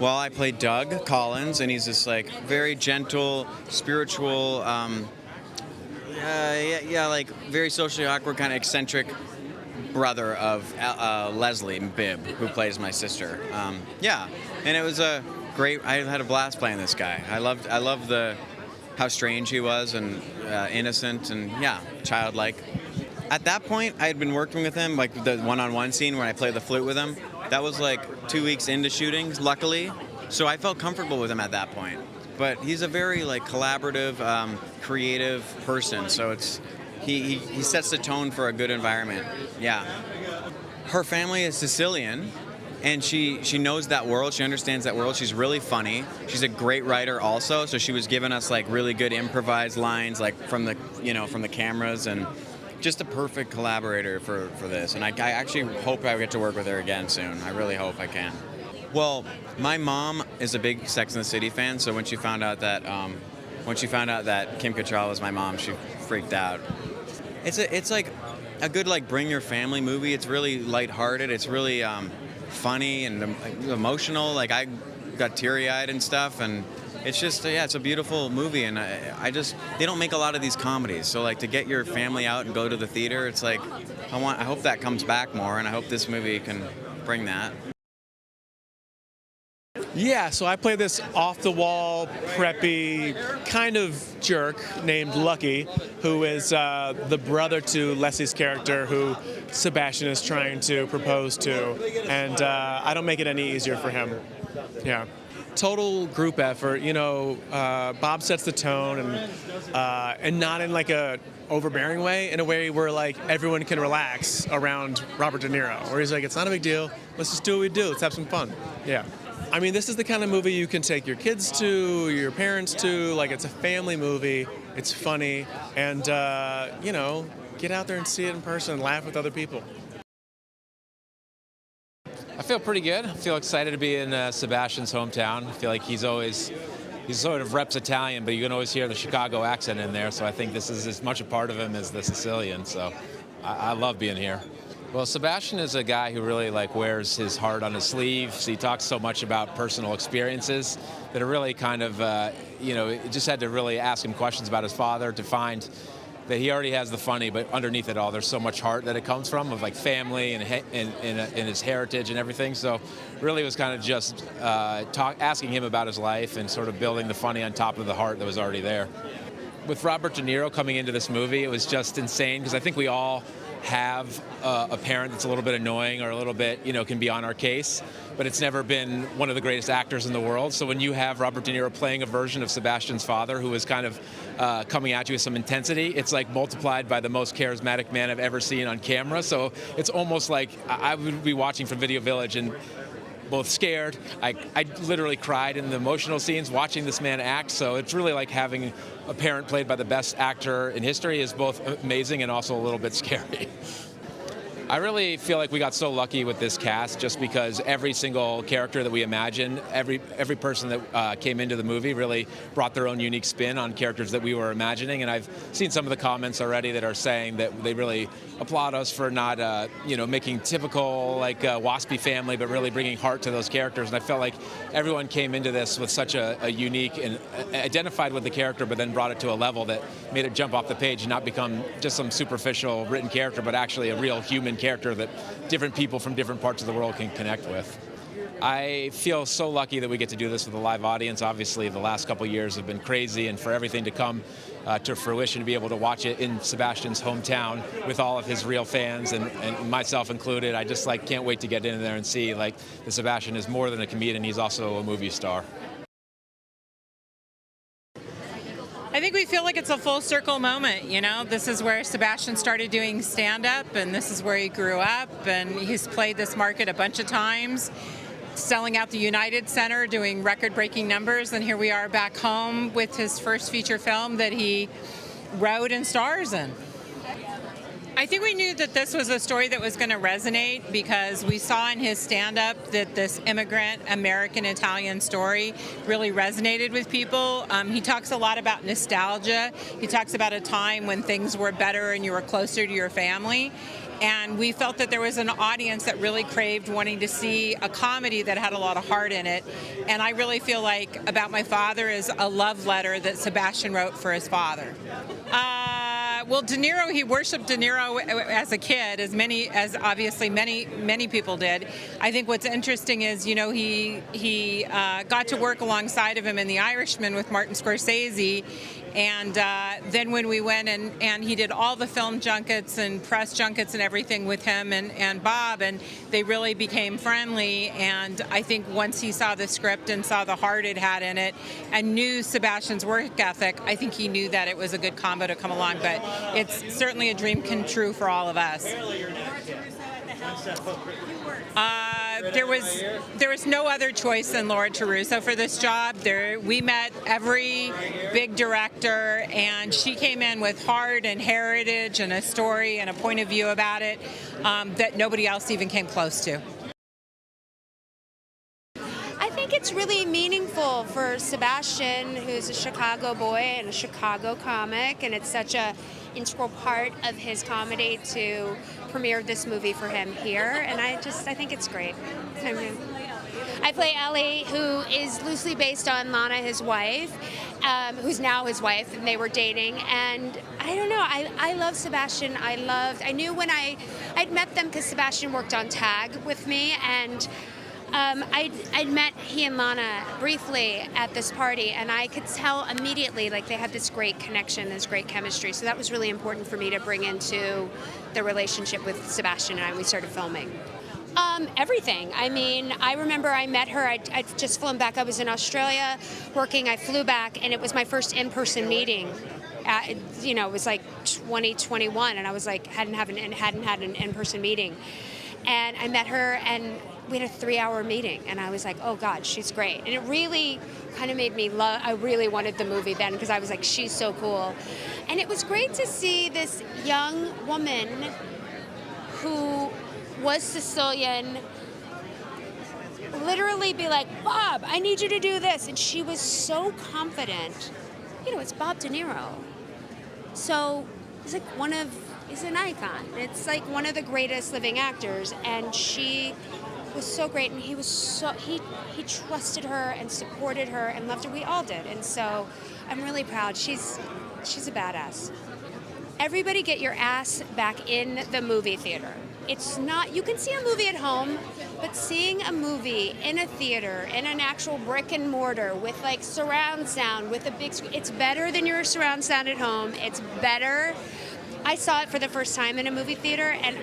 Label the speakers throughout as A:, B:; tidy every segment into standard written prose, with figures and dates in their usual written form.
A: Well, I played Doug Collins, and he's this like very gentle, spiritual, like very socially awkward, kind of eccentric brother of Leslie Bibb, who plays my sister. And it was a great. I had a blast playing this guy. I loved how strange he was and innocent and childlike. At that point, I had been working with him, like the one-on-one scene when I played the flute with him. That was like 2 weeks into shooting, luckily. So I felt comfortable with him at that point. But he's a very like collaborative, creative person. So he sets the tone for a good environment. Yeah. Her family is Sicilian, and she knows that world. She understands that world. She's really funny. She's a great writer also. So she was giving us like really good improvised lines, like from the cameras, and just a perfect collaborator for this. And I actually hope I get to work with her again soon. I really hope I can. Well, my mom is a big Sex and the City fan, so when she found out that Kim Cattrall was my mom, she freaked out. It's like a good like bring your family movie. It's really lighthearted. It's really funny and emotional. Like I got teary-eyed and stuff, and it's just it's a beautiful movie. And they don't make a lot of these comedies. So like to get your family out and go to the theater, it's like I hope that comes back more, and I hope this movie can bring that.
B: Yeah, so I play this off-the-wall, preppy kind of jerk named Lucky, who is the brother to Leslie's character, who Sebastian is trying to propose to, and I don't make it any easier for him. Yeah. Total group effort. Bob sets the tone, and not in like a overbearing way, in a way where like everyone can relax around Robert De Niro, where he's like, it's not a big deal. Let's just do what we do. Let's have some fun. Yeah. I mean, this is the kind of movie you can take your kids to, your parents to. Like, it's a family movie. It's funny, and get out there and see it in person and laugh with other people.
C: I feel pretty good. I feel excited to be in Sebastian's hometown. I feel like he sort of reps Italian, but you can always hear the Chicago accent in there, so I think this is as much a part of him as the Sicilian, so I love being here. Well, Sebastian is a guy who really wears his heart on his sleeve. So he talks so much about personal experiences that it really kind of, just had to really ask him questions about his father to find that he already has the funny, but underneath it all, there's so much heart that it comes from, of like family and his heritage and everything. So really it was kind of just asking him about his life and sort of building the funny on top of the heart that was already there. With Robert De Niro coming into this movie, it was just insane, because I think we all have a parent that's a little bit annoying or a little bit, can be on our case, but it's never been one of the greatest actors in the world. So when you have Robert De Niro playing a version of Sebastian's father, who is kind of coming at you with some intensity, it's like multiplied by the most charismatic man I've ever seen on camera. So it's almost like I would be watching from Video Village and both scared. I literally cried in the emotional scenes watching this man act. So it's really like having a parent played by the best actor in history is both amazing and also a little bit scary. I really feel like we got so lucky with this cast, just because every single character that we imagine, every person that came into the movie really brought their own unique spin on characters that we were imagining. And I've seen some of the comments already that are saying that they really applaud us for not, making typical waspy family, but really bringing heart to those characters. And I felt like everyone came into this with such a unique and identified with the character, but then brought it to a level that made it jump off the page and not become just some superficial written character, but actually a real human character that different people from different parts of the world can connect with. I feel so lucky that we get to do this with a live audience. Obviously, the last couple years have been crazy, and for everything to come to fruition, to be able to watch it in Sebastian's hometown with all of his real fans, and myself included, I just can't wait to get in there and see that Sebastian is more than a comedian, he's also a movie star.
D: I think we feel like it's a full circle moment, This is where Sebastian started doing stand-up, and this is where he grew up, and he's played this market a bunch of times, selling out the United Center, doing record-breaking numbers, and here we are back home with his first feature film that he wrote and stars in. I think we knew that this was a story that was going to resonate, because we saw in his stand-up that this immigrant American-Italian story really resonated with people. He talks a lot about nostalgia. He talks about a time when things were better and you were closer to your family. And we felt that there was an audience that really craved wanting to see a comedy that had a lot of heart in it. And I really feel like About My Father is a love letter that Sebastian wrote for his father. Well, De Niro, he worshipped De Niro as a kid, as obviously many people did. I think what's interesting is, you know, he got to work alongside of him in The Irishman with Martin Scorsese, and then when we went and he did all the film junkets and press junkets and everything with him and Bob, and they really became friendly. And I think once he saw the script and saw the heart it had in it and knew Sebastian's work ethic, I think he knew that it was a good combo to come along. But it's certainly a dream come true for all of us. There was no other choice than Laura Terruso for this job. We met every big director, and she came in with heart and heritage and a story and a point of view about it that nobody else even came close to.
E: I think it's really meaningful for Sebastian, who's a Chicago boy and a Chicago comic, and it's such a integral part of his comedy to premiere this movie for him here, and I think it's great. I play Ellie, who is loosely based on Lana, his wife, who's now his wife, and they were dating. And I don't know, I love Sebastian. I knew when I'd met them because Sebastian worked on Tag with me, and I'd met he and Lana briefly at this party, and I could tell immediately like they had this great connection, this great chemistry. So that was really important for me to bring into the relationship with Sebastian and I. We started filming. Everything. I mean, I remember I met her. I'd just flown back. I was in Australia working. I flew back, and it was my first in-person meeting. It was like 2021, and I was like hadn't had an in-person meeting, and I met her, and we had a 3-hour meeting, and I was like, oh God, she's great. And it really kind of made me I really wanted the movie then, because I was like, she's so cool. And it was great to see this young woman who was Sicilian literally be like, Bob, I need you to do this. And she was so confident. You know, it's Bob De Niro. So he's like he's an icon. It's like one of the greatest living actors, and she was so great, and he trusted her and supported her and loved her. We all did, and so I'm really proud. She's a badass. Everybody get your ass back in the movie theater. It's not, you can see a movie at home, but seeing a movie in a theater, in an actual brick and mortar with like surround sound, with a big screen, it's better than your surround sound at home. It's better. I saw it for the first time in a movie theater, and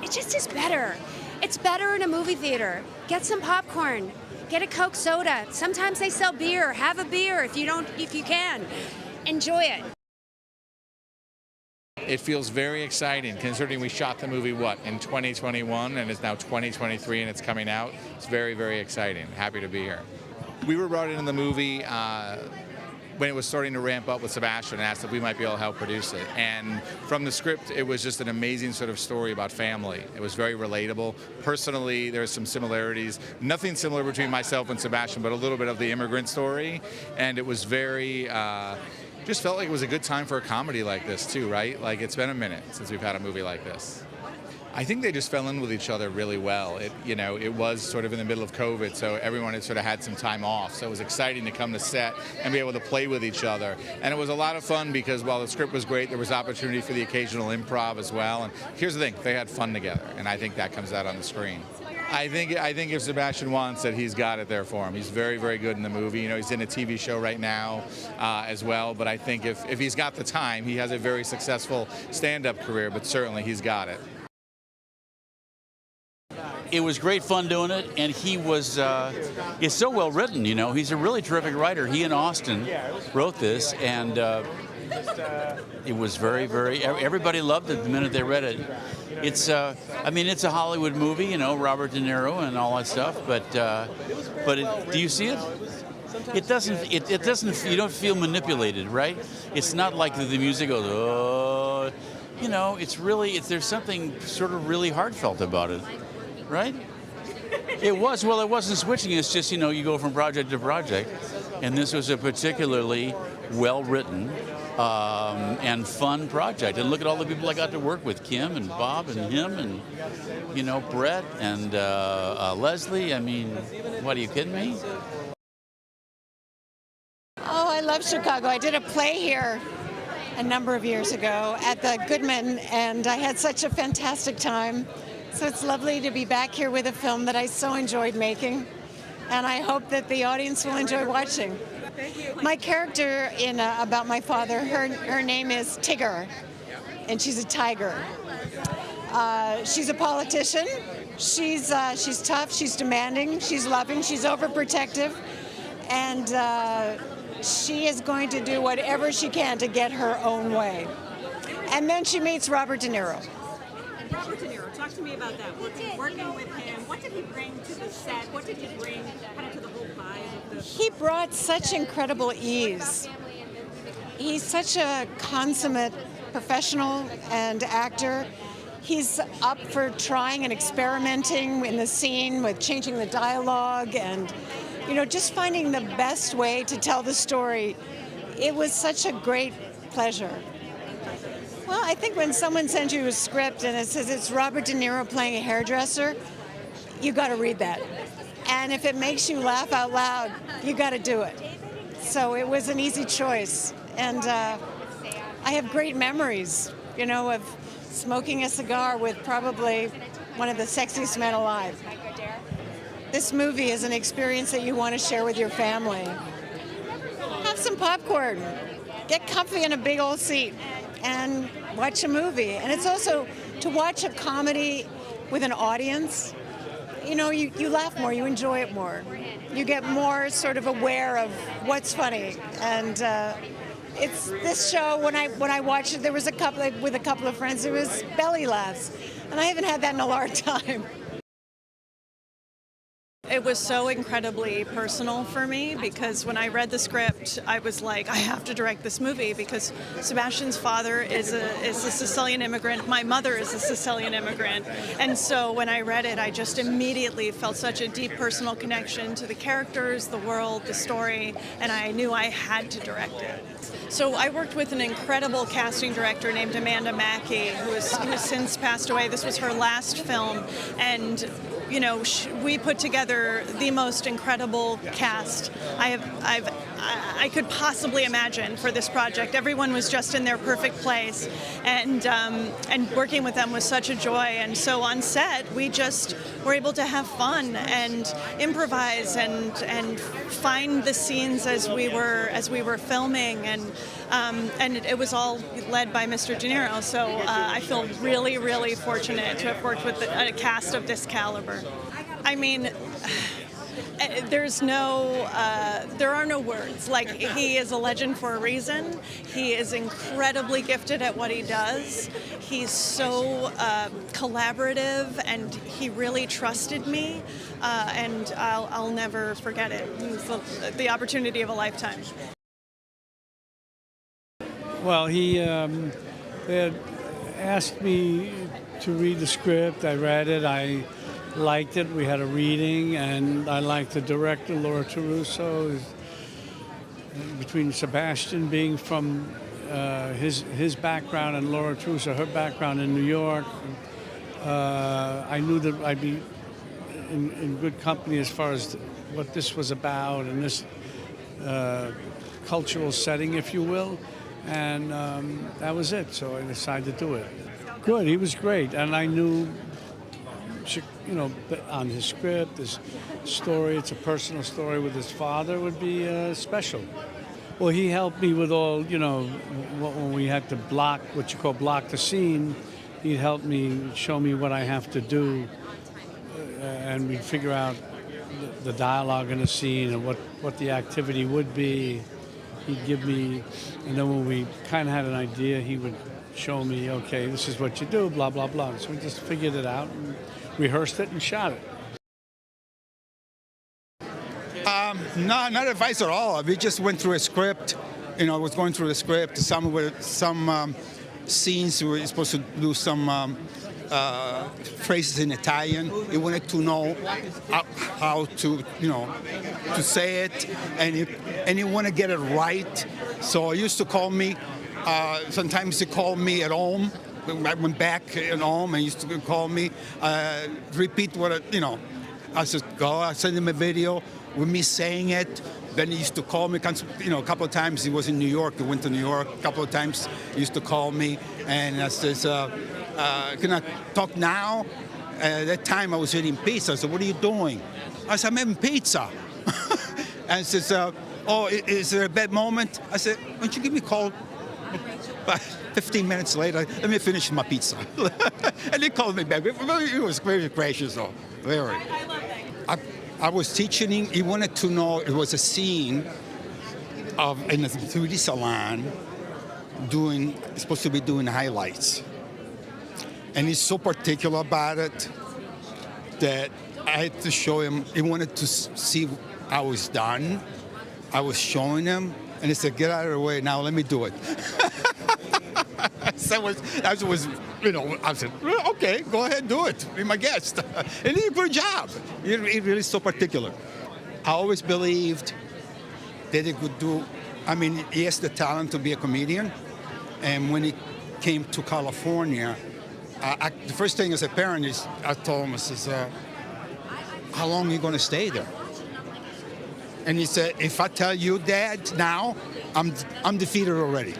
E: it just is better. It's better in a movie theater. Get some popcorn. Get a Coke soda. Sometimes they sell beer. Have a beer if you can. Enjoy it.
F: It feels very exciting, considering we shot the movie, in 2021, and it's now 2023, and it's coming out. It's very, very exciting. Happy to be here. We were brought in the movie when it was starting to ramp up with Sebastian, and asked if we might be able to help produce it. And from the script, it was just an amazing sort of story about family. It was very relatable. Personally, there's some similarities. Nothing similar between myself and Sebastian, but a little bit of the immigrant story. And it was very, just felt like it was a good time for a comedy like this too, right? Like, it's been a minute since we've had a movie like this. I think they just fell in with each other really well. It was sort of in the middle of COVID, so everyone had sort of had some time off. So it was exciting to come to set and be able to play with each other. And it was a lot of fun because while the script was great, there was opportunity for the occasional improv as well. And here's the thing, they had fun together, and I think that comes out on the screen. I think if Sebastian wants it, he's got it there for him. He's very, very good in the movie. You know, he's in a TV show right now as well. But I think if he's got the time, he has a very successful stand-up career, but certainly he's got it.
G: It was great fun doing it, and he was, it's so well written, you know. He's a really terrific writer. He and Austen wrote this, and it was very, very, everybody loved it the minute they read it. It's, it's a Hollywood movie, you know, Robert De Niro and all that stuff, but do you see it? It doesn't, you don't feel manipulated, right? It's not like the music goes, oh, you know, there's something sort of really heartfelt about it. Right? It wasn't switching. It's just, you know, you go from project to project. And this was a particularly well-written and fun project. And look at all the people I got to work with, Kim and Bob and him and, Brett and Leslie. I mean, what, are you kidding me?
H: Oh, I love Chicago. I did a play here a number of years ago at the Goodman, and I had such a fantastic time. So it's lovely to be back here with a film that I so enjoyed making, and I hope that the audience will enjoy watching. My character in About My Father, her name is Tigger, and she's a tiger. She's a politician. She's tough. She's demanding. She's loving. She's overprotective, and she is going to do whatever she can to get her own way. And then she meets Robert De Niro.
I: Robert De Niro, talk to me about that. Working with him, what did he bring to the set? What did he bring kind of to the whole vibe of the...
H: He brought such incredible ease. He's such a consummate professional and actor. He's up for trying and experimenting in the scene with changing the dialogue and, just finding the best way to tell the story. It was such a great pleasure. Well, I think when someone sends you a script and it says it's Robert De Niro playing a hairdresser, you got to read that. And if it makes you laugh out loud, you got to do it. So it was an easy choice. And I have great memories, of smoking a cigar with probably one of the sexiest men alive. This movie is an experience that you want to share with your family. Have some popcorn. Get comfy in a big old seat and watch a movie. And it's also to watch a comedy with an audience. You laugh more, you enjoy it more. You get more sort of aware of what's funny. And it's this show, when I watched it, there was with a couple of friends, it was belly laughs. And I haven't had that in a long time.
I: It was so incredibly personal for me because when I read the script, I was like, I have to direct this movie because Sebastian's father is a Sicilian immigrant. My mother is a Sicilian immigrant. And so when I read it, I just immediately felt such a deep personal connection to the characters, the world, the story, and I knew I had to direct it. So I worked with an incredible casting director named Amanda Mackey, who has since passed away. This was her last film, and we put together the most incredible cast I could possibly imagine for this project. Everyone was just in their perfect place, and working with them was such a joy. And so on set, we just were able to have fun and improvise and find the scenes as we were filming, and it was all led by Mr. De Niro. So I feel really, really fortunate to have worked with a cast of this caliber. I mean, there are no words. Like, he is a legend for a reason. He is incredibly gifted at what he does. He's so collaborative, and he really trusted me, and I'll never forget it. It's the opportunity of a lifetime.
J: Well, he had asked me to read the script. I read it. I liked it. We had a reading, and I liked the director, Laura Terruso. Between Sebastian being from his background and Laura Terruso, her background in New York, I knew that I'd be in good company as far as what this was about and this cultural setting, if you will. And that was it. So I decided to do it. Good. He was great, and I knew, on his script, his story, it's a personal story with his father, would be special. Well, he helped me with all, when we had to block the scene, he'd help me, show me what I have to do, and we'd figure out the dialogue in the scene and what the activity would be. He'd give me, and then when we kind of had an idea, he would show me, okay, this is what you do, blah, blah, blah. So we just figured it out and rehearsed it and shot it.
K: Not advice at all. We just went through a script. I was going through the script. Some scenes we were supposed to do some phrases in Italian. He wanted to know how to say it, and he wanted to get it right. So he used to call me Sometimes he called me at home. I went back at home and he used to call me, repeat I said, I send him a video with me saying it. Then he used to call me, a couple of times. He was in New York. He went to New York a couple of times. He used to call me, and I says, "Can I talk now?" At that time, I was eating pizza. I said, "What are you doing?" I said, "I'm having pizza." And he says, "Oh, is there a bad moment?" I said, "Why don't you give me a call?" But 15 minutes later, let me finish my pizza. And he called me back. He was very gracious, though. Very.
I: I love that.
K: I was teaching him. He wanted to know. It was a scene in a 3D salon supposed to be doing highlights. And he's so particular about it that I had to show him. He wanted to see how it's done. I was showing him, and he said, "Get out of the way now. Let me do it." I said, "Okay, go ahead, do it. Be my guest." And he did a good job. He really is so particular. I always believed that he could do. I mean, he has the talent to be a comedian. And when he came to California, the first thing as a parent is I told him, I says, "How long are you going to stay there?" And he said, "If I tell you, Dad, now, I'm defeated already."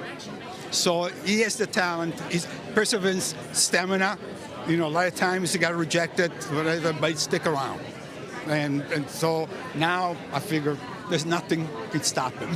K: So he has the talent, his perseverance, stamina. A lot of times he got rejected, whatever, but he stick around. And so now I figure there's nothing can stop him.